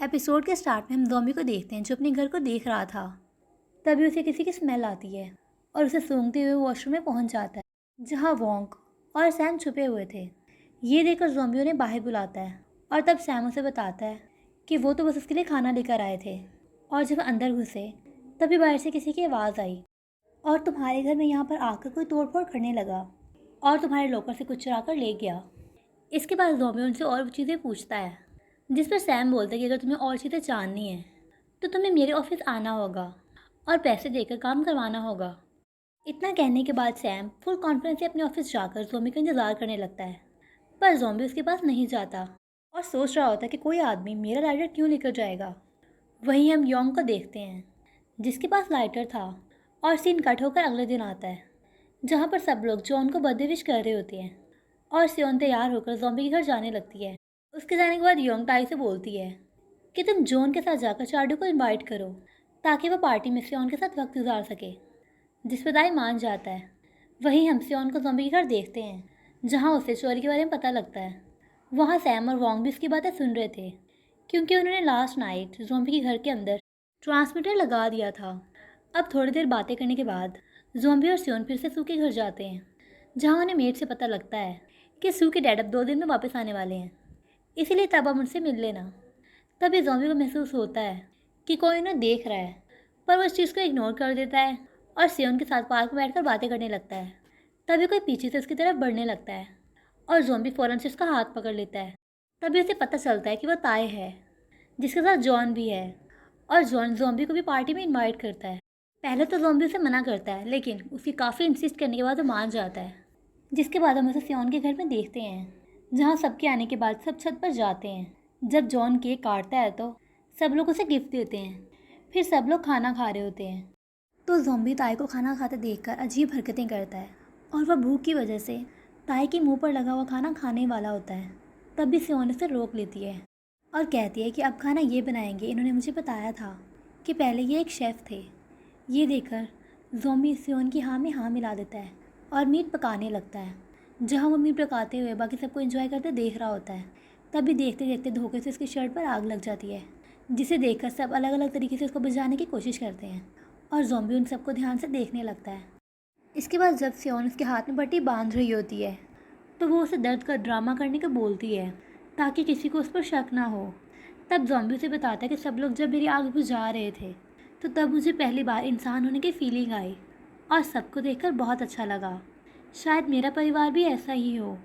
Episode के start में हम ज़ॉम्बी को देखते हैं जो अपने घर को देख रहा था। तभी उसे किसी की स्मेल आती है और उसे सूंघते हुए वॉशरूम में पहुंच जाता है जहां वोंग और सैम छुपे हुए थे। ये देखकर ज़ॉम्बी उन्हें बाहर बुलाता है और तब सैम उसे बताता है कि वो तो बस उसके लिए खाना लेकर आए थे। और जब अंदर घुसे तभी बाहर से किसी की आवाज़ आई और तुम्हारे घर में यहाँ पर आकर कोई तोड़फोड़ करने लगा और तुम्हारे लॉकर से कुछ चुरा कर ले गया। इसके बाद ज़ॉम्बी उनसे और चीज़ें पूछता है, जिस पर सैम बोलता है कि अगर तुम्हें और चीज़ें जाननी है तो तुम्हें मेरे ऑफिस आना होगा और पैसे देकर काम करवाना होगा। इतना कहने के बाद सैम फुल कॉन्फिडेंस से अपने ऑफिस जाकर ज़ॉम्बी का इंतज़ार करने लगता है, पर ज़ॉम्बी उसके पास नहीं जाता और सोच रहा होता है कि कोई आदमी मेरा लाइटर क्यों लेकर जाएगा। वहीं हम योंग को देखते हैं जिसके पास लाइटर था और सीन कट होकर अगले दिन आता है जहाँ पर सब लोग जॉन को बर्थडे विश कर रहे होते हैं और सियोन तैयार होकर ज़ॉम्बी के घर जाने लगती है। उसके जाने के बाद योंग टाई से बोलती है कि तुम जॉन के साथ जाकर चार्डू को इनवाइट करो ताकि वह पार्टी में सियोन के साथ वक्त गुजार सके, जिस पर ताई मान जाता है। वहीं हम सियोन को ज़ॉम्बी के घर देखते हैं जहां उसे चोरी के बारे में पता लगता है। वहां सैम और वोंग भी इसकी बातें सुन रहे थे क्योंकि उन्होंने लास्ट नाइट ज़ॉम्बी के घर के अंदर ट्रांसमीटर लगा दिया था। अब थोड़ी देर बातें करने के बाद ज़ॉम्बी और सियोन फिर से सू के घर जाते हैं जहाँ उन्हें मेड से पता लगता है कि सू के डैड अब 2 दिन में वापस आने वाले हैं, इसीलिए तब अब उनसे मिल लेना। तभी ज़ॉम्बी को महसूस होता है कि कोई उन्हें देख रहा है, पर वो इस चीज़ को इग्नोर कर देता है और सियोन के साथ पार्क में बैठकर बातें करने लगता है। तभी कोई पीछे से उसकी तरफ बढ़ने लगता है और ज़ॉम्बी फ़ौरन से उसका हाथ पकड़ लेता है। तभी उसे पता चलता है कि वह ताई है जिसके साथ जॉन भी है और जॉन ज़ॉम्बी को भी पार्टी में इनवाइट करता है। पहले तो ज़ॉम्बी उसे मना करता है लेकिन उसकी काफ़ी इंसिस्ट करने के बाद वो मान जाता है, जिसके बाद हम उसे सियोन के घर में देखते हैं जहाँ सबके आने के बाद सब छत पर जाते हैं। जब जॉन केक काटता है तो सब लोग उसे गिफ्ट देते हैं। फिर सब लोग खाना खा रहे होते हैं तो ज़ॉम्बी ताई को खाना खाते देखकर अजीब हरकतें करता है और वह भूख की वजह से ताई के मुंह पर लगा हुआ खाना खाने वाला होता है। तब भी सियोन उसे रोक लेती है और कहती है कि अब खाना ये बनाएंगे, इन्होंने मुझे बताया था कि पहले ये एक शेफ़ थे। ये देखकर ज़ॉम्बी सियोन की हाँ में हाँ मिला देता है और मीट पकाने लगता है जहाँ वो मीट पकाते हुए बाकी सबको एंजॉय करते देख रहा होता है। तभी देखते देखते धोखे से उसकी शर्ट पर आग लग जाती है, जिसे देखकर सब अलग अलग तरीके से उसको बुझाने की कोशिश करते हैं और ज़ॉम्बी उन सबको ध्यान से देखने लगता है। इसके बाद जब सियोन उसके हाथ में पट्टी बांध रही होती है तो वो उसे दर्द का ड्रामा करने को बोलती है ताकि किसी को उस पर शक ना हो। तब ज़ॉम्बी उसे बताता है कि सब लोग जब मेरी आग बुझा रहे थे तो तब मुझे पहली बार इंसान होने की फीलिंग आई और सबको देखकर बहुत अच्छा लगा। शायद मेरा परिवार भी ऐसा ही हो।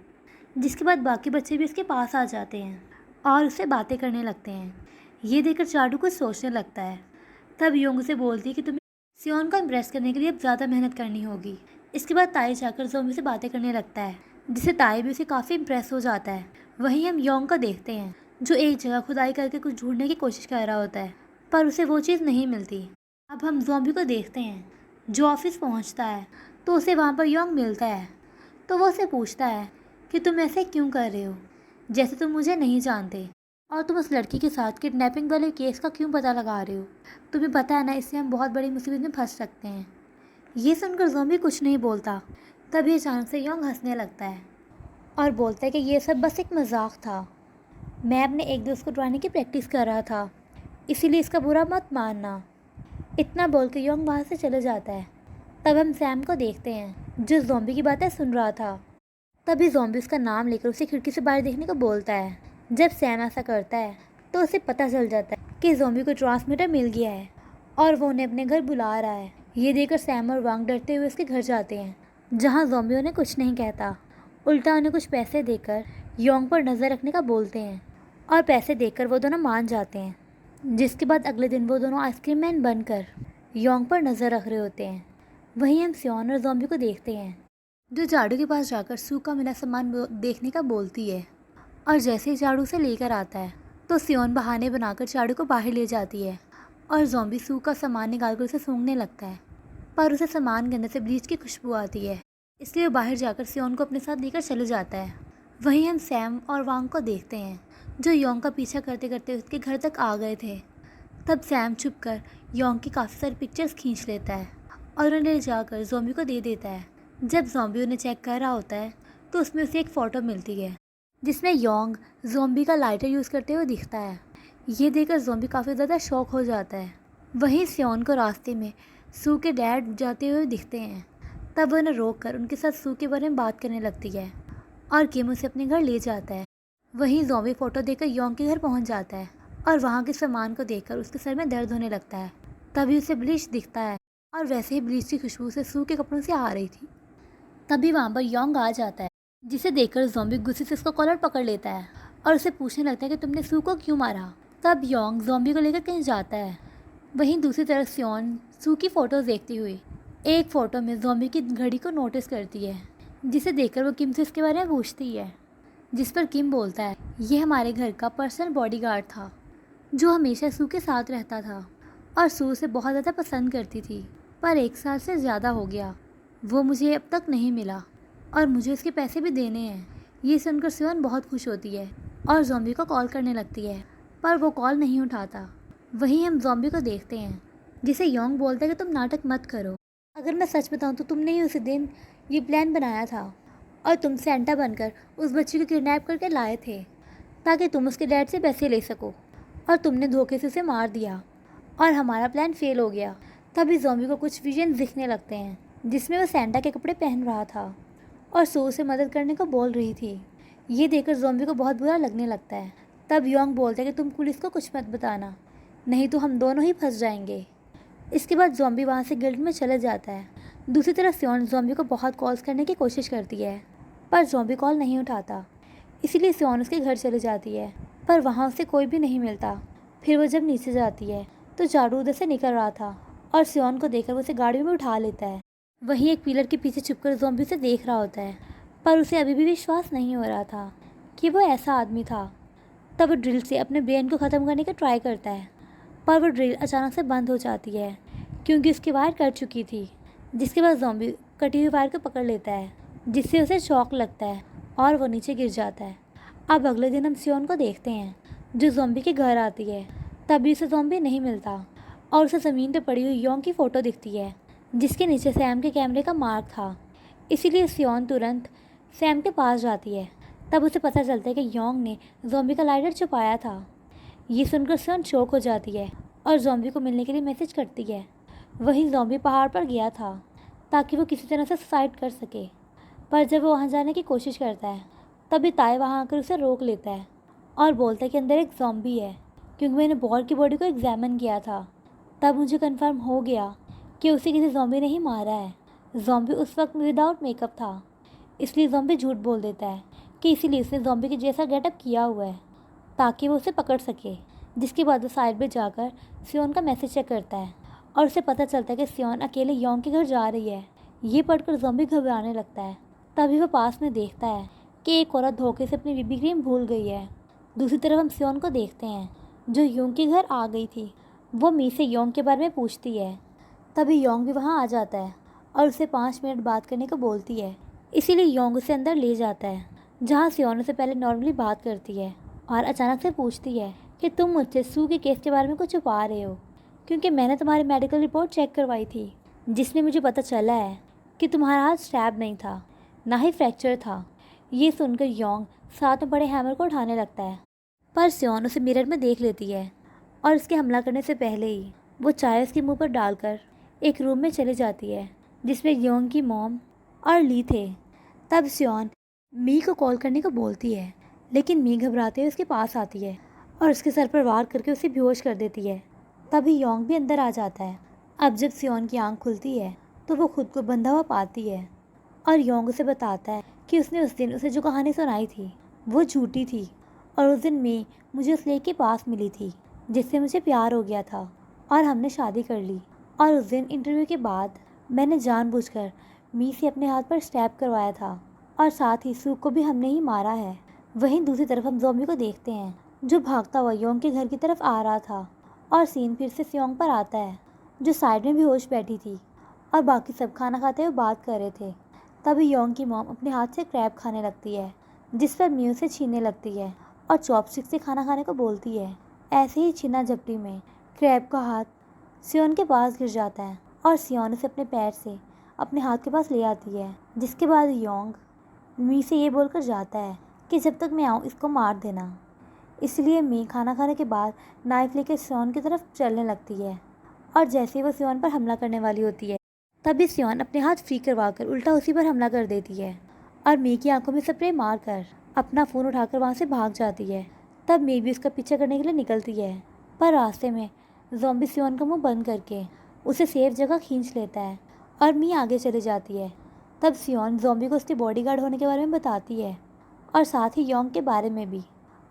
जिसके बाद बाकी बच्चे भी उसके पास आ जाते हैं और उससे बातें करने लगते हैं। ये देखकर चाडू कुछ सोचने लगता है। तब योंग उसे बोलती है कि तुम्हें सियोन को इम्प्रेस करने के लिए अब ज़्यादा मेहनत करनी होगी। इसके बाद ताई जाकर ज़ॉम्बी से बातें करने लगता है जिससे ताई भी उसे काफ़ी इम्प्रेस हो जाता है। वहीं हम योंग को देखते हैं जो एक जगह खुदाई करके कुछ ढूंढने की कोशिश कर रहा होता है, पर उसे वो चीज़ नहीं मिलती। अब हम ज़ॉम्बी को देखते हैं जो ऑफिस पहुंचता है तो उसे वहाँ पर योंग मिलता है। तो वो उसे पूछता है कि तुम ऐसे क्यों कर रहे हो, जैसे तुम मुझे नहीं जानते, और तुम उस लड़की के साथ किडनैपिंग वाले केस का क्यों पता लगा रहे हो। तुम्हें पता है ना, इससे हम बहुत बड़ी मुसीबत में फंस सकते हैं। ये सुनकर ज़ॉम्बी कुछ नहीं बोलता। तभी अचानक से योंग हंसने लगता है और बोलता है कि ये सब बस एक मजाक था। मैं अपने एक दोस्त को डराने की प्रैक्टिस कर रहा था, इसीलिए इसका बुरा मत मानना। इतना बोल के योंग वहाँ से चले जाता है। तब हम सैम को देखते हैं जो ज़ॉम्बी की बातें सुन रहा था। तभी ज़ॉम्बी उसका नाम लेकर उसे खिड़की से बाहर देखने को बोलता है। जब सैम ऐसा करता है तो उसे पता चल जाता है कि ज़ॉम्बी को ट्रांसमीटर मिल गया है और वो उन्हें अपने घर बुला रहा है। ये देखकर सैम और वांग डरते हुए उसके घर जाते हैं जहाँ ज़ॉम्बी उन्हें कुछ नहीं कहता, उल्टा उन्हें कुछ पैसे देकर योंग पर नज़र रखने का बोलते हैं और पैसे देकर वो दोनों मान जाते हैं। जिसके बाद अगले दिन वो दोनों आइसक्रीम मैन बनकर योंग पर नज़र रख रहे होते हैं। वहीं हम सियोन और ज़ॉम्बी को देखते हैं जो झाड़ू के पास जाकर सू का मिला सामान देखने का बोलती है और जैसे ही झाड़ू से लेकर आता है तो सियोन बहाने बनाकर झाड़ू को बाहर ले जाती है और ज़ॉम्बी सू का सामान निकालकर उसे सूंघने लगता है, पर उसे सामान के अंदर से ब्लीच की खुशबू आती है, इसलिए वो बाहर जाकर सियोन को अपने साथ लेकर चले जाता है। वहीं हम सैम और वांग को देखते हैं जो योंग का पीछा करते करते उसके घर तक आ गए थे। तब सैम छुप कर योंग की काफ़ी सारी पिक्चर्स खींच लेता है और उन्हें ले जाकर ज़ॉम्बी को दे देता है। जब ज़ॉम्बी उन्हें चेक कर रहा होता है तो उसमें उसे एक फ़ोटो मिलती है जिसमें योंग ज़ॉम्बी का लाइटर यूज़ करते हुए दिखता है। ये देखकर ज़ॉम्बी काफ़ी ज़्यादा शॉक हो जाता है। वहीं सियोन को रास्ते में सू के डैड जाते हुए दिखते हैं। तब वो उन्हें रोक कर उनके साथ सू के बारे में बात करने लगती है और किम उसे अपने घर ले जाता है। वहीं ज़ॉम्बी फ़ोटो देखकर योंग के घर पहुंच जाता है और वहां के सामान को देखकर उसके सर में दर्द होने लगता है। तभी उसे ब्लीच दिखता है और वैसे ही ब्लीच की खुशबू से सू के कपड़ों से आ रही थी। तभी वहाँ पर योंग आ जाता है, जिसे देखकर ज़ॉम्बी गुस्से से उसका कॉलर पकड़ लेता है और उसे पूछने लगता है कि तुमने सू को क्यों मारा। तब योंग ज़ॉम्बी को लेकर कहीं जाता है। वहीं दूसरी तरफ सियोन सू की फ़ोटोज़ देखती हुई एक फ़ोटो में ज़ॉम्बी की घड़ी को नोटिस करती है, जिसे देखकर वो किम से इसके बारे में पूछती है। जिस पर किम बोलता है, ये हमारे घर का पर्सनल बॉडीगार्ड था जो हमेशा सू के साथ रहता था और सू उसे बहुत ज़्यादा पसंद करती थी, पर 1 साल से ज़्यादा हो गया वो मुझे अब तक नहीं मिला और मुझे उसके पैसे भी देने हैं। ये सुनकर सियोन बहुत खुश होती है और ज़ॉम्बी को कॉल करने लगती है, पर वो कॉल नहीं उठाता। वहीं हम ज़ॉम्बी को देखते हैं, जिसे योंग बोलता है कि तुम नाटक मत करो। अगर मैं सच बताऊं तो तुमने ही उसी दिन ये प्लान बनाया था और तुम सेंटा बनकर उस बच्ची को किडनैप करके लाए थे ताकि तुम उसके डैड से पैसे ले सको, और तुमने धोखे से उसे मार दिया और हमारा प्लान फेल हो गया। तभी ज़ॉम्बी को कुछ विजन दिखने लगते हैं, जिसमें वो सेंटा के कपड़े पहन रहा था और सू से मदद करने को बोल रही थी। ये देखकर ज़ॉम्बी को बहुत बुरा लगने लगता है। तब योंग बोलता है कि तुम पुलिस को कुछ मत बताना, नहीं तो हम दोनों ही फंस जाएंगे। इसके बाद ज़ॉम्बी वहाँ से गिल्ड में चले जाता है। दूसरी तरफ सियोन ज़ॉम्बी को बहुत कॉल्स करने की कोशिश करती है, पर ज़ॉम्बी कॉल नहीं उठाता। इसीलिए सियोन उसके घर चले जाती है, पर वहाँ उसे कोई भी नहीं मिलता। फिर वो जब नीचे जाती है तो जाडू उधर से निकल रहा था और सियोन को देखकर वो उसे गाड़ी में उठा लेता है। वहीं एक पिलर के पीछे छुपकर ज़ॉम्बी उसे देख रहा होता है, पर उसे अभी भी विश्वास नहीं हो रहा था कि वो ऐसा आदमी था। तब वो ड्रिल से अपने ब्रेन को ख़त्म करने का ट्राई करता है, पर वो ड्रिल अचानक से बंद हो जाती है क्योंकि उसकी वायर कट चुकी थी। जिसके बाद ज़ॉम्बी कटी हुई वायर को पकड़ लेता है, जिससे उसे शॉक लगता है और वो नीचे गिर जाता है। अब अगले दिन हम सियोन को देखते हैं, जो ज़ॉम्बी के घर आती है। तभी उसे ज़ॉम्बी नहीं मिलता और उसे ज़मीन पर पड़ी हुई योंग की फ़ोटो दिखती है, जिसके नीचे सैम के कैमरे का मार्क था। इसीलिए सियोन तुरंत सैम के पास जाती है। तब उसे पता चलता है कि योंग ने ज़ॉम्बी का लाइटर छुपाया था। ये सुनकर सियोन शॉक हो जाती है और ज़ॉम्बी को मिलने के लिए मैसेज करती है। वहीं ज़ॉम्बी पहाड़ पर गया था ताकि वो किसी तरह से सुसाइड कर सके, पर जब वो वहाँ जाने की कोशिश करता है तभी ताई वहाँ आकर उसे रोक लेता है और बोलता है कि अंदर एक ज़ॉम्बी है, क्योंकि मैंने बॉल की बॉडी को एग्जामिन किया था। तब मुझे कंफर्म हो गया कि उसे किसी ज़ॉम्बी ने ही मारा है। ज़ॉम्बी उस वक्त विदाउट मेकअप था, इसलिए ज़ॉम्बी झूठ बोल देता है कि इसीलिए उसने ज़ॉम्बी के जैसा गेटअप किया हुआ है ताकि वो उसे पकड़ सके। जिसके बाद वो साइड में जाकर सियोन का मैसेज चेक करता है और उसे पता चलता है कि सियोन अकेले योंग के घर जा रही है। ये पढ़कर ज़ॉम्बी घबराने लगता है। तभी वो पास में देखता है कि एक औरत धोखे से अपनी बीबी क्रीम भूल गई है। दूसरी तरफ हम सियोन को देखते हैं, जो योंग के घर आ गई थी। वो मी से योंग के बारे में पूछती है। तभी योंग भी वहाँ आ जाता है और उसे 5 मिनट बात करने को बोलती है। इसीलिए योंग उसे अंदर ले जाता है, जहाँ सियोन उसे पहले नॉर्मली बात करती है और अचानक से पूछती है कि तुम मुझसे सू के केस के बारे में कुछ छुपा रहे हो, क्योंकि मैंने तुम्हारी मेडिकल रिपोर्ट चेक करवाई थी, जिसमें मुझे पता चला है कि तुम्हारा हाथ स्टैब नहीं था, ना ही फ्रैक्चर था। ये सुनकर योंग साथ में बड़े हैमर को उठाने लगता है, पर सियोन उसे मिरर में देख लेती है और उसके हमला करने से पहले ही वो चाय उसके मुंह पर डालकर एक रूम में चली जाती है, जिसमें योंग की मॉम और ली थे। तब सियोन मी को कॉल करने को बोलती है, लेकिन मी घबराते हुए उसके पास आती है और उसके सर पर वार करके उसे बेहोश कर देती है। तभी योंग भी अंदर आ जाता है। अब जब सियोन की आंख खुलती है तो वो खुद को बंधा हुआ पाती है और योंग उसे बताता है कि उसने उस दिन उसे जो कहानी सुनाई थी वो झूठी थी और उस दिन मी मुझे उस लेक के पास मिली थी जिससे मुझे प्यार हो गया था और हमने शादी कर ली। और उस दिन इंटरव्यू के बाद मैंने जानबूझकर मी से अपने हाथ पर स्टैब करवाया था और साथ ही सू को भी हमने ही मारा है। वहीं दूसरी तरफ हम ज़ॉम्बी को देखते हैं, जो भागता हुआ योंग के घर की तरफ आ रहा था और सीन फिर से सियोंग पर आता है, जो साइड में बेहोश बैठी थी और बाकी सब खाना खाते हुए बात कर रहे थे। तभी योंग की मॉम अपने हाथ से क्रैब खाने लगती है, जिस पर मी उसे छीनने लगती है और चॉपस्टिक से खाना खाने को बोलती है। ऐसे ही छीना झपटी में क्रैब का हाथ सियोन के पास गिर जाता है और सियोन उसे अपने पैर से अपने हाथ के पास ले आती है। जिसके बाद योंग मी से ये बोलकर जाता है कि जब तक मैं आऊँ इसको मार देना। इसलिए मी खाना खाने के बाद नाइफ लेकर सियोन की तरफ चलने लगती है और जैसे ही वो सियोन पर हमला करने वाली होती है तभी सियोन अपने हाथ फ्री करवा कर उल्टा उसी पर हमला कर देती है और मी की आंखों में स्प्रे मारकर अपना फ़ोन उठाकर वहाँ से भाग जाती है। तब मी भी उसका पीछा करने के लिए निकलती है, पर रास्ते में ज़ॉम्बी सियोन का मुंह बंद करके उसे सेफ जगह खींच लेता है और मी आगे चली जाती है। तब सियोन ज़ॉम्बी को उसके बॉडीगार्ड होने के बारे में बताती है और साथ ही योंग के बारे में भी,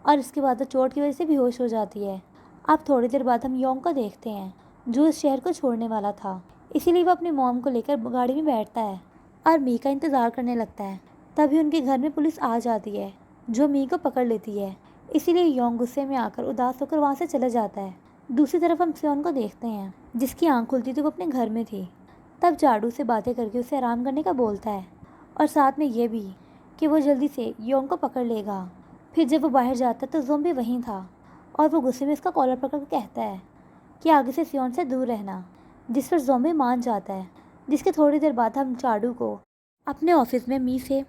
और इसके बाद वो चोट की वजह से बेहोश हो जाती है। अब थोड़ी देर बाद हम योंग को देखते हैं जो इस शहर को छोड़ने वाला था, इसीलिए वो अपनी मॉम को लेकर गाड़ी में बैठता है और मी का इंतज़ार करने लगता है। तभी उनके घर में पुलिस आ जाती है जो मी को पकड़ लेती है, इसीलिए योंग गुस्से में आकर उदास होकर वहाँ से चला जाता है। दूसरी तरफ हम सियोन को देखते हैं जिसकी आंख खुलती थी वो अपने घर में थी। तब जाडू से बातें करके उसे आराम करने का बोलता है और साथ में ये भी कि वो जल्दी से योंग को पकड़ लेगा। फिर जब वो बाहर जाता है तो ज़ॉम्बी वहीं था और वो गुस्से में इसका कॉलर पकड़ कर कहता है कि आगे से सियोन से दूर रहना, जिस पर ज़ॉम्बी मान जाता है। जिसके थोड़ी देर बाद हम जाडू को अपने ऑफिस में मी से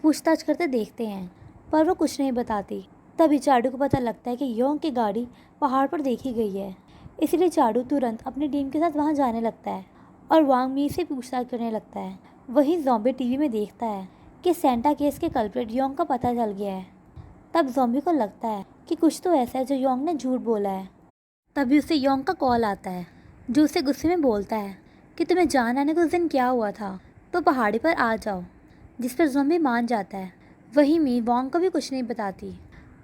पूछताछ करते देखते हैं, पर वो कुछ नहीं बताती। तभी चाडू को पता लगता है कि योंग की गाड़ी पहाड़ पर देखी गई है, इसलिए चाडू तुरंत अपनी टीम के साथ वहां जाने लगता है और वांग मी से पूछताछ करने लगता है। वहीं ज़ॉम्बी टीवी में देखता है कि सेंटा केस के कल्प्रिट योंग का पता चल गया है। तब ज़ॉम्बी को लगता है कि कुछ तो ऐसा है जो योंग ने झूठ बोला है। तभी उसे योंग का कॉल आता है जो उसे गुस्से में बोलता है कि तुम्हें जान आने को उस दिन क्या हुआ था, तो पहाड़ी पर आ जाओ, जिस पर ज़ॉम्बी मान जाता है। वहीं मी वांग को भी कुछ नहीं बताती।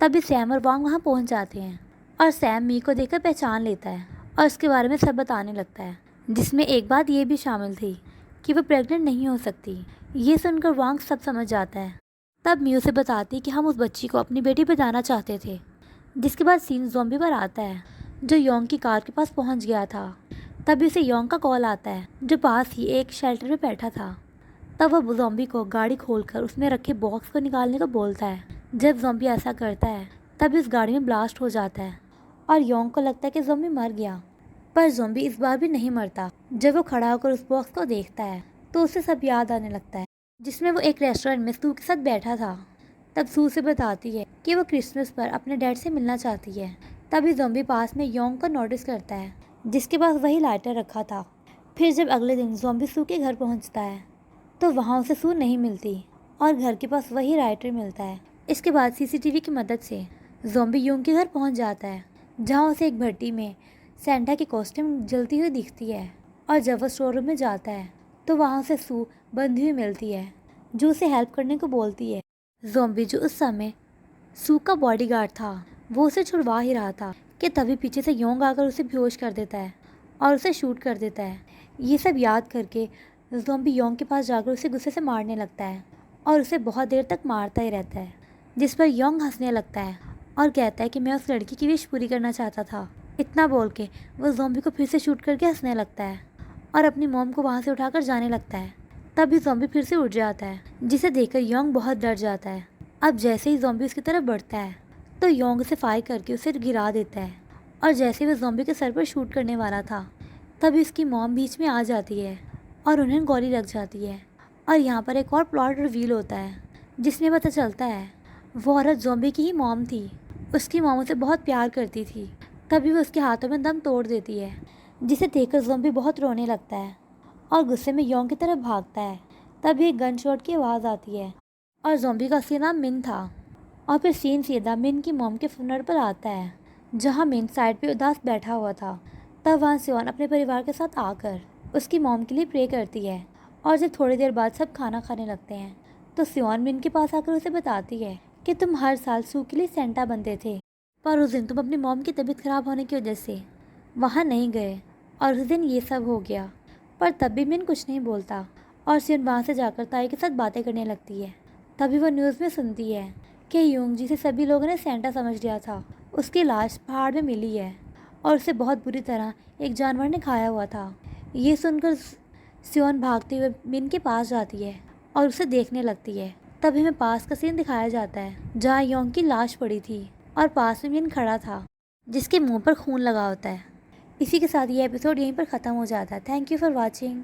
तभी सैम और वांग वहाँ पहुँच जाते हैं और सैम मी को देखकर पहचान लेता है और उसके बारे में सब बताने लगता है, जिसमें एक बात ये भी शामिल थी कि वो प्रेग्नेंट नहीं हो सकती। ये सुनकर वांग सब समझ जाता है। तब मी उसे बताती कि हम उस बच्ची को अपनी बेटी बताना चाहते थे। जिसके बाद सीन ज़ॉम्बी पर आता है जो योंग की कार के पास पहुँच गया था। तभी उसे योंग का कॉल आता है जो पास ही एक शेल्टर में बैठा था। तब वह ज़ॉम्बी को गाड़ी खोलकर उसमें रखे बॉक्स को निकालने को बोलता है। जब ज़ॉम्बी ऐसा करता है तब इस गाड़ी में ब्लास्ट हो जाता है और योंग को लगता है कि ज़ॉम्बी मर गया, पर ज़ॉम्बी इस बार भी नहीं मरता। जब वो खड़ा होकर उस बॉक्स को देखता है तो उसे सब याद आने लगता है, जिसमें वो एक रेस्टोरेंट में सू के साथ बैठा था। तब सू से बताती है कि वो क्रिसमस पर अपने डैड से मिलना चाहती है। तभी ज़ॉम्बी पास में योंग को नोटिस करता है जिसके पास वही लाइटर रखा था। फिर जब अगले दिन ज़ॉम्बी सू के घर पहुंचता है तो वहाँ उसे सू नहीं मिलती और घर के पास वही लाइटर मिलता है। इसके बाद सीसीटीवी की मदद से ज़ॉम्बी योंग के घर पहुंच जाता है जहाँ उसे एक भट्टी में सेंटा की कॉस्ट्यूम जलती हुई दिखती है और जब वह स्टोर रूम में जाता है तो वहाँ उसे सू बंधी हुई मिलती है जो उसे हेल्प करने को बोलती है। ज़ॉम्बी जो उस समय सू का बॉडीगार्ड था वो उसे छुड़वा ही रहा था कि तभी पीछे से योंग आकर उसे बेहोश कर देता है और उसे शूट कर देता है। ये सब याद करके ज़ॉम्बी योंग के पास जाकर उसे गुस्से से मारने लगता है और उसे बहुत देर तक मारता ही रहता है, जिस पर योंग हंसने लगता है और कहता है कि मैं उस लड़की की विश पूरी करना चाहता था। इतना बोल के वो ज़ॉम्बी को फिर से शूट करके हंसने लगता है और अपनी मॉम को वहाँ से उठाकर जाने लगता है। तभी ज़ॉम्बी फिर से उठ जाता है जिसे देखकर योंग बहुत डर जाता है। अब जैसे ही ज़ॉम्बी उसकी तरफ बढ़ता है तो योंग उसे फायर करके उसे गिरा देता है और जैसे वह ज़ॉम्बी के सर पर शूट करने वाला था तभी उसकी मॉम बीच में आ जाती है और उन्हें गोली लग जाती है। और यहाँ पर एक और प्लॉट रिवील होता है जिसमें पता चलता है वो औरत ज़ॉम्बी की ही मॉम थी। उसकी मॉम उसे बहुत प्यार करती थी। तभी वो उसके हाथों में दम तोड़ देती है, जिसे देखकर ज़ॉम्बी बहुत रोने लगता है और गुस्से में योंग की तरफ भागता है। तभी एक गन शॉट की आवाज़ आती है और ज़ॉम्बी का असली नाम मिन था। और फिर सीन सीधा मिन की मॉम के फ्यूनरल पर आता है जहाँ मिन साइड पे उदास बैठा हुआ था। तब वहाँ सियोन अपने परिवार के साथ आकर उसकी मॉम के लिए प्रे करती है और जब थोड़ी देर बाद सब खाना खाने लगते हैं तो सियोन मिन के पास आकर उसे बताती है कि तुम हर साल सू के लिए सेंटा बनते थे, पर उस दिन तुम अपनी मॉम की तबीयत खराब होने की वजह से वहाँ नहीं गए और उस दिन ये सब हो गया। पर तब भी मिन कुछ नहीं बोलता और सियोन वहाँ से जाकर ताई के साथ बातें करने लगती है। तभी वो न्यूज़ में सुनती है कि यूंग जिसे सभी लोगों ने सेंटा समझ लिया था उसकी लाश पहाड़ में मिली है और उसे बहुत बुरी तरह एक जानवर ने खाया हुआ था। ये सुनकर सियोन भागते हुए मिन के पास जाती है और उसे देखने लगती है। तभी हमें पास का सीन दिखाया जाता है जहाँ योंग की लाश पड़ी थी और पास में मिन खड़ा था जिसके मुंह पर खून लगा होता है। इसी के साथ ये एपिसोड यहीं पर ख़त्म हो जाता है। Thank you for watching.